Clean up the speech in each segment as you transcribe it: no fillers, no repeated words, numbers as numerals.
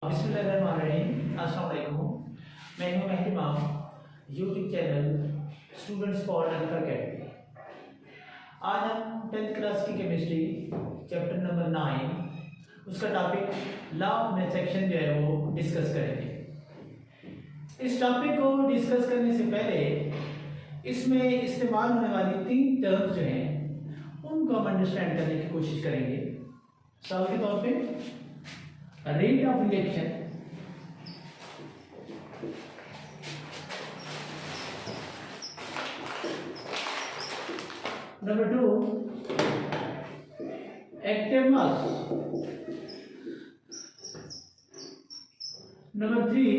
बिस्मिल्लाहिर्रहमानिर्रहीम। अस्सलाम वालेकुम। मैं हूं मेहदी इमाम, YouTube channel students for alpha academy. आज हम 10th क्लास की केमिस्ट्री चैप्टर नंबर 9 उसका टॉपिक लॉ ऑफ सेक्शन जो है वो डिस्कस करेंगे। इस टॉपिक को डिस्कस करने से पहले इसमें इस्तेमाल होने वाली 3 टर्म्स जो हैं उनको हम अंडरस्टैंड करने की कोशिश करेंगे। सवाल के तौर पे rate of reaction, number 2 active mass, number 3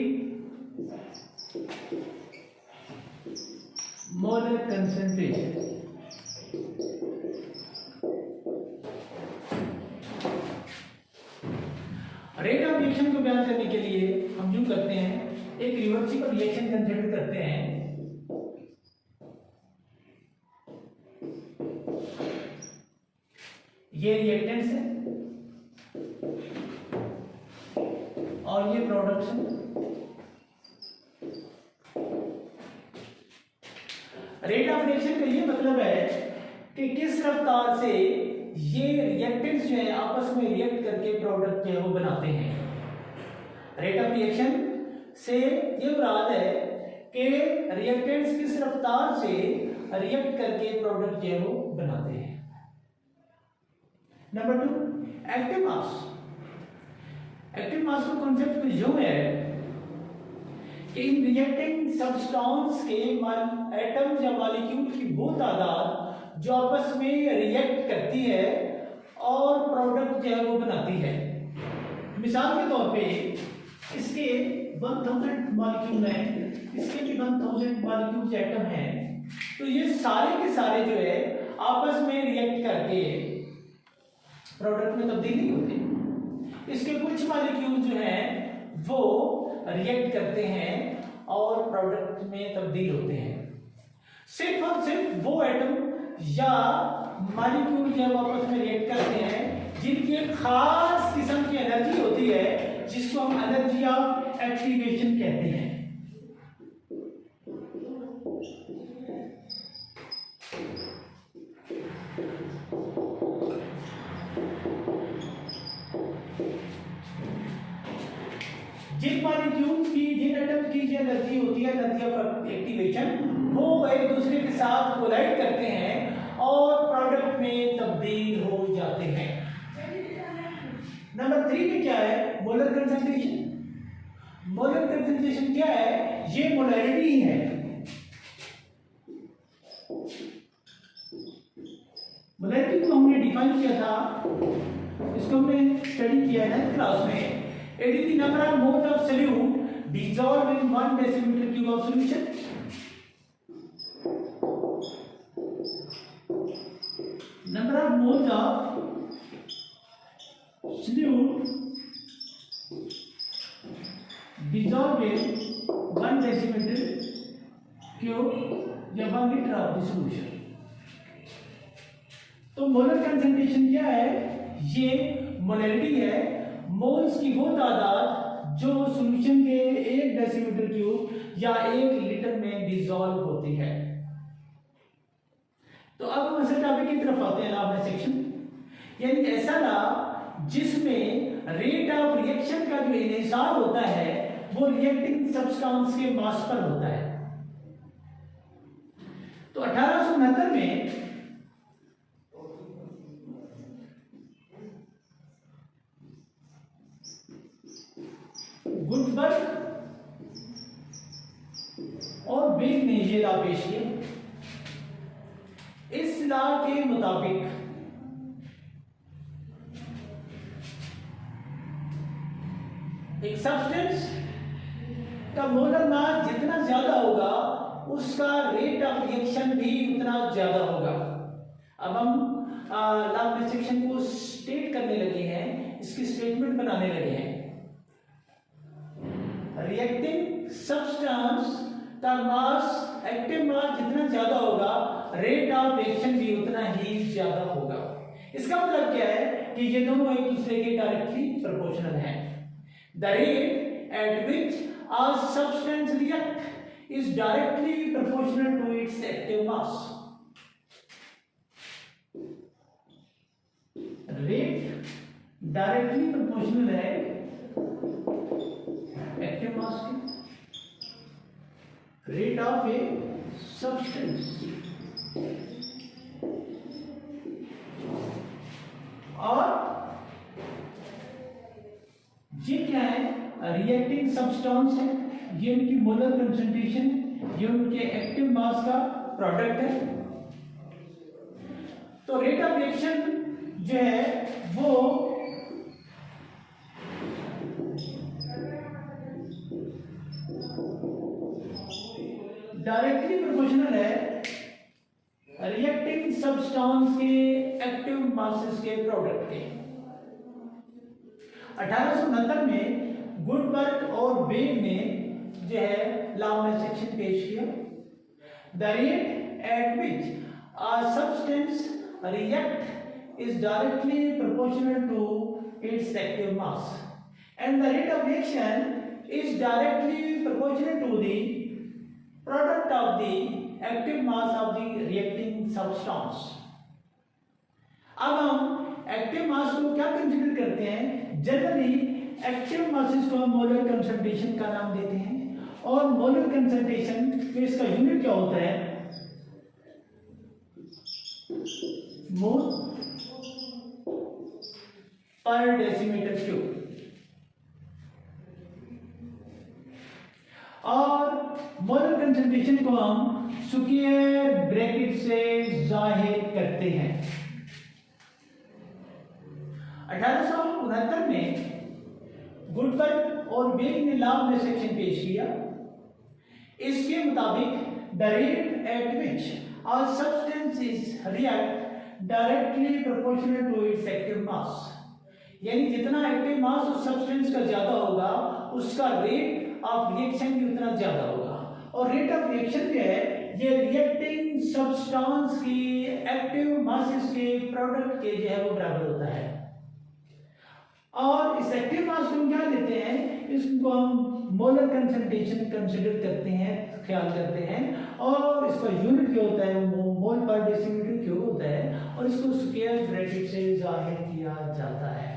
molar concentration. Rate of reaction को बयान करने के लिए हम यूं करते हैं, एक रिवर्सिबल रिएक्शन कंसीडर करते हैं। ये रिएक्टेंट्स है और ये प्रोडक्ट्स है। रेट ऑफ रिएक्शन का ये मतलब है कि किस रफ्तार से ये रिएक्टेंट्स जो है आपस में रिएक्ट करके प्रोडक्ट जो है वो बनाते हैं। रेट ऑफ रिएक्शन से ये मुराद है कि रिएक्टेंट्स किस रफ्तार से रिएक्ट करके प्रोडक्ट जो है वो बनाते हैं। Number 2 active mass. Active mass का कॉन्सेप्ट यूं है कि इन रिएक्टिंग सब्सटेंस के एटम्स या मॉलिक्यूल की वो तादाद जो आपस में रिएक्ट करती है और प्रोडक्ट जो है वो बनाती है। मिसाल के तौर पे इसके 1000 मॉलिक्यूल हैं, इसके भी 1000 मॉलिक्यूल एटम हैं, तो ये सारे के सारे जो है आपस में रिएक्ट करके प्रोडक्ट में तब्दील नहीं होते। इसके कुछ मॉलिक्यूल जो हैं वो रिएक्ट करते हैं और प्रोडक्ट में तब्दील होते हैं। सिर्फ और सिर्फ वो एटम या मॉलिक्यूल जो आपस में रिएक्ट करते हैं जिनकी एक खास किस्म की एनर्जी होती है जिसको हम एनर्जी ऑफ एक्टिवेशन कहते हैं। जिन मॉलिक्यूल की जिन एटम की जो एनर्जी होती है, एनर्जी ऑफ एक्टिवेशन, वो एक दूसरे के साथ कोलाइड करते हैं और प्रोडक्ट में तब्दील हो जाते हैं। नंबर 3 में क्या है? Molar concentration. मोलर कंसंट्रेशन क्या है? ये मोलैरिटी है। मोलैरिटी को हमने डिफाइन किया था, इसको हमने स्टडी किया है 9th क्लास में। It is the number of moles of solute dissolved in 1 decimeter cube of solution. Number of moles of solute dissolved in 1 decimeter cube या 1 liter of the solution. तो molar concentration क्या है? ये molarity है, moles की वो तादाद जो सॉल्यूशन के 1 डेसीमीटर क्यूब या 1 लीटर में डिसॉल्व होती है। तो अब हम असल टॉपिक की तरफ आते हैं, लॉ ऑफ सेक्शन, यानी ऐसा लॉ जिसमें रेट ऑफ रिएक्शन का जो इन्हिसार होता है वो रिएक्टिंग सब्सटेंस के मास पर होता है। तो 1869 में गुडबर्ग और बिग ने ये लॉ पेश किया। इस लॉ के मुताबिक एक सब्सटेंस का मोलर मास जितना ज्यादा होगा उसका रेट ऑफ रिएक्शन भी उतना ज्यादा होगा। अब हम लॉ ऑफ सेक्शन को स्टेट करने लगे हैं, इसकी स्टेटमेंट बनाने लगे हैं। रिएक्टिंग सब्सटेंस का मास, एक्टिव मास जितना ज्यादा होगा रेट ऑफ रिएक्शन भी उतना ही ज्यादा होगा। इसका मतलब क्या है कि ये दोनों एक दूसरे के डायरेक्टली प्रोपोर्शनल हैं। The rate at which a substance reacts is directly proportional to its active mass. Rate directly proportional है एक्टिव मास के, रेट ऑफ ए सब्सटेंस। और ये क्या है, रिएक्टिंग सब्सटेंस है, ये उनकी मोलर कंसंट्रेशन है, ये उनके एक्टिव मास का प्रोडक्ट है। तो रेट ऑफ रिएक्शन जो है वो डायरेक्टली प्रोपोर्शनल है रिएक्टिंग सब्सटेंस के एक्टिव मासेस के प्रोडक्ट के। 1869 में गुडबर्ग और बेग ने जो है लॉ ऑफ सेक्शन पेश किया। The rate at which a substance react is directly proportional to its active mass, and the rate of reaction is directly proportional to the product of the active mass of the reacting substance. अब हम active mass को क्या consider करते हैं, generally active masses को हम molar concentration का नाम देते हैं, और मोलर कंसंट्रेशन में इसका यूनिट क्या होता है, मोल पर डेसीमीटर क्यूब। और मोलर कंसंट्रेशन को हम स्क्वायर ब्रैकेट से जाहिर करते हैं। 1869 में गुडबर्ग और बेग ने लॉ ऑफ सेक्शन पेश किया। इसके मुताबिक the rate at which a substance is react directly proportional to its active mass, यानी जितना एक्टिव मास उस सब्सटेंस का ज्यादा होगा उसका रेट ऑफ रिएक्शन भी उतना ज्यादा होगा। और रेट ऑफ रिएक्शन जो है ये रिएक्टिंग सब्सटेंस की एक्टिव मासेस के प्रोडक्ट के जो है वो बराबर होता है। और इस एक्टिव मास को हम क्या लेते हैं, इसको हम मोलर कंसंट्रेशन कंसीडर करते हैं, ख्याल करते हैं, और इसका यूनिट क्या होता है, मोल पर डेसीमीटर क्यूब होता है, और इसको स्क्वायर ब्रैकेट से जाहिर किया जाता है।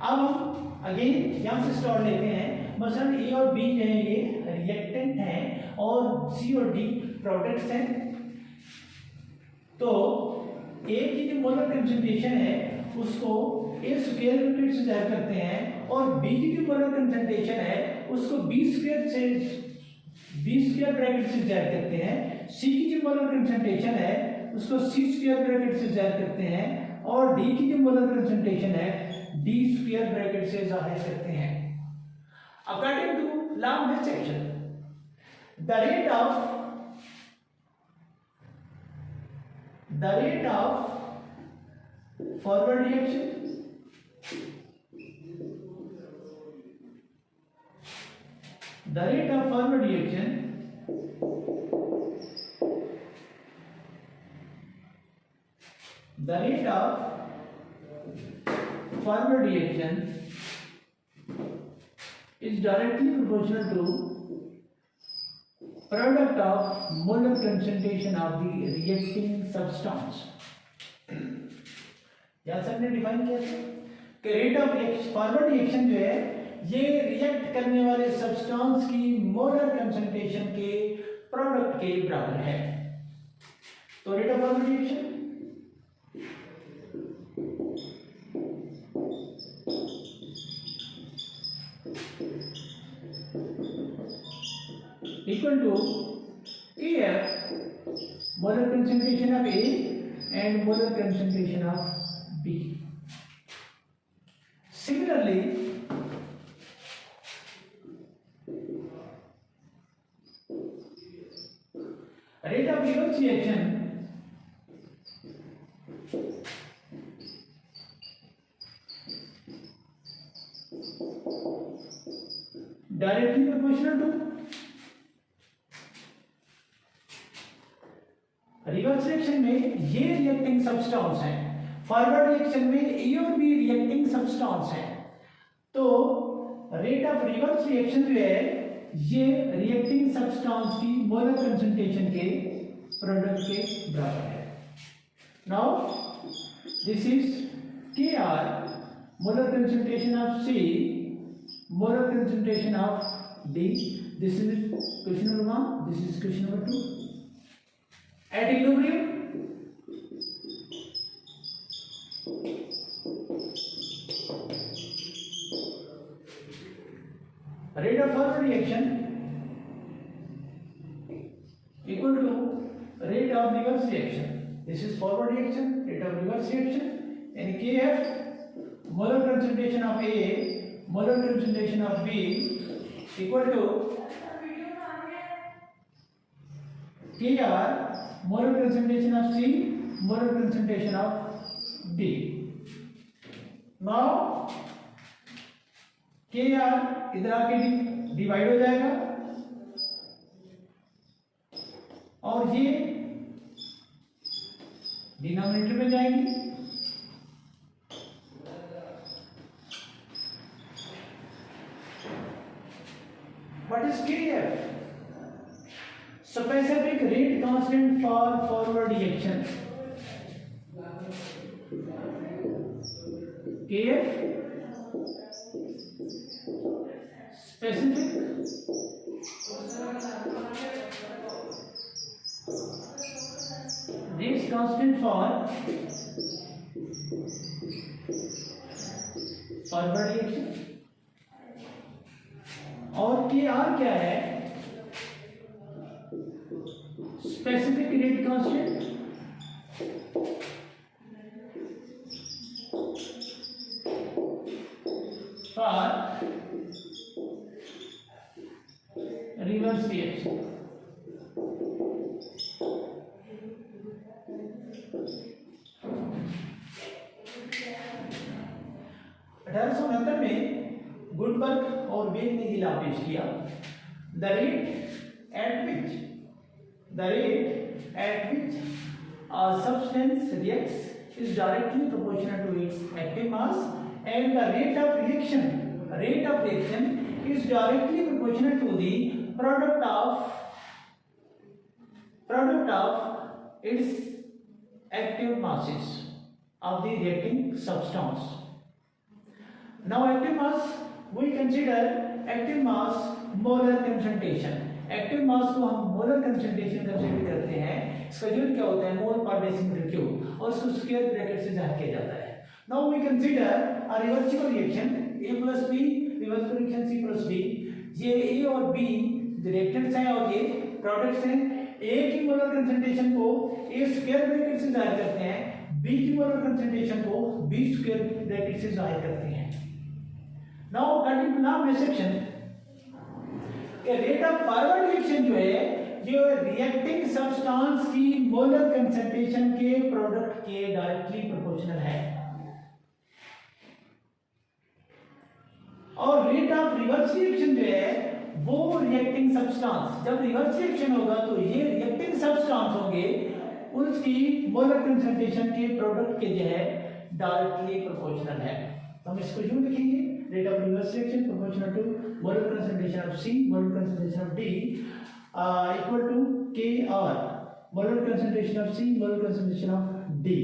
अब हम अगेन यहां से स्टार्ट लेते हैं। मसलन ए और बी जो है ये रिएक्टेंट हैं और सी और डी प्रोडक्ट्स हैं। तो ए की जो मोलर कंसंट्रेशन है उसको ए स्क्वायर ब्रैकेट से जाहिर करते हैं, और बी की जो मोलर कंसंट्रेशन है उसको बी स्क्वायर ब्रैकेट से जाहिर करते हैं। सी की जो मोलर कंसंट्रेशन है उसको सी स्क्वायर ब्रैकेट से जाहिर करते हैं, और डी की जो मोलर कंसंट्रेशन है डी स्क्वायर ब्रैकेट से जाहिर करते हैं। According to law of section, the rate of forward reaction forward reaction is directly proportional to product of molar concentration of the reacting substance। या सर ने define किया था कि रेट ऑफ फॉरवर्ड रिएक्शन जो है ये रिएक्ट करने वाले सब्सटेंस की मोलर कंसंट्रेशन के प्रोडक्ट के बराबर है। तो rate of forward reaction equal to AF, molar concentration of A and molar concentration of B. Similarly, rate of reverse reaction directly proportional to reverse reaction में ये रिएक्टिंग सब्सटेंस हैं, forward reaction में ए और B reacting substance हैं। Rate of reverse reaction जो है ये reacting substance की मोलर कंसंट्रेशन के प्रोडक्ट के बराबर है। Now this is Kr, molar concentration of C, molar concentration of D. This is question number 1, this is question number 2. At equilibrium, rate of forward reaction equal to rate of reverse reaction. This is forward reaction, rate of reverse reaction. And Kf, molar concentration of A, molar concentration of B equal to Kr, molar concentration of C, molar concentration of D. Now Kr इधर आके divide हो जाएगा और ये denominator में जाएगी। What is Kf? Specific rate constant for forward reaction. Kf specific rate constant for forward reaction. और Kr क्या है? Specific rate constant for reverse reaction. में गुडबर्ग और वेग ने गिला पेश किया the rate at which a substance reacts is directly proportional to its active mass and the rate of reaction is directly proportional to the product of its active masses of the reacting substance. Now active mass, we consider active mass molar concentration. Active mass को हम molar concentration consider करते हैं। इसका unit क्या होता है? मोल पर decimetre cube और इसको स्क्वायर ब्रैकेट से जाहिर किया जाता है। Now we consider a reversible reaction A + B, reversible reaction C + D। ये A और B रिएक्टेंट्स हैं और ये प्रोडक्ट्स हैं। A की मोलर कंसंट्रेशन को A स्क्वायर ब्रैकेट से जाहिर करते हैं, B की मोलर कंसंट्रेशन को B स्क्वायर ब्रैकेट से जाहिर करते हैं। Now cutting to now section कि रेट ऑफ फॉरवर्ड रिएक्शन जो है ये रिएक्टिंग सब्सटेंस की मोलर कंसंट्रेशन के प्रोडक्ट के डायरेक्टली प्रोपोर्शनल है और रेट ऑफ रिवर्स रिएक्शन जो है वो रिएक्टिंग सब्सटेंस, जब रिवर्स रिएक्शन होगा तो ये रिएक्टिंग सब्सटेंस होंगे उसकी मोलर कंसंट्रेशन के प्रोडक्ट के जो है डायरेक्टली प्रोपोर्शनल है। तो हम इसको यूं लिखेंगे rate of reverse reaction proportional to molar concentration of C, molar concentration of D equal to Kr, molar concentration of C, molar concentration of D.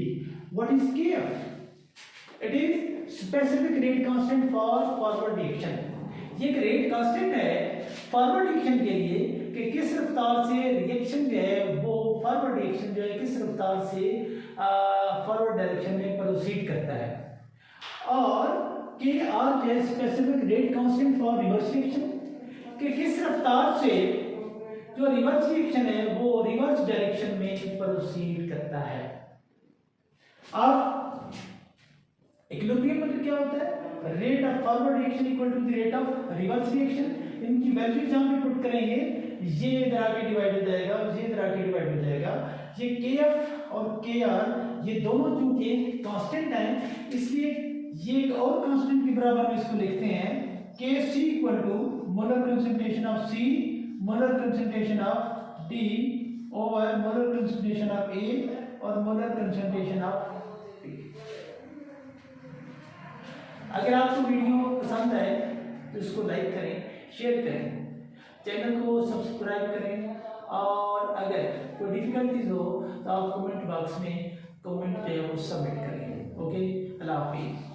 What is Kf? It is specific rate constant for forward reaction. ये एक rate constant है forward reaction के लिए कि किस रफ्तार से reaction जो है वो फॉरवर्ड रिएक्शन जो है किस रफ्तार से फॉरवर्ड डायरेक्शन में प्रोसीड करता है। और Kr जो है specific rate constant for reverse reaction कि किस रफ्तार से जो रिवर्स रिएक्शन है वो रिवर्स डायरेक्शन में प्रोसीड करता है। अब इक्विलिब्रियम मतलब क्या होता है? Rate of forward reaction equal to the rate of reverse reaction. इनकी वैल्यू जहां पे पुट करेंगे ये इधर आके डिवाइड हो जाएगा और ये इधर आके डिवाइड हो जाएगा। ये Kf और Kr ये दोनों चूंकि कांस्टेंट हैं इसलिए ये एक और कांस्टेंट के बराबर में इसको लिखते हैं Kc equal to molar concentration of C, molar concentration of D over molar concentration of A और मोलर कंसंट्रेशन ऑफ B। अगर आपको वीडियो पसंद आए तो तो इसको लाइक करें, शेयर करें, चैनल को सब्सक्राइब करें, और अगर कोई डिफिकल्टीज हो तो आप कमेंट बॉक्स में कमेंट पे वो सबमिट करें। ओके, अल्लाह हाफिज़।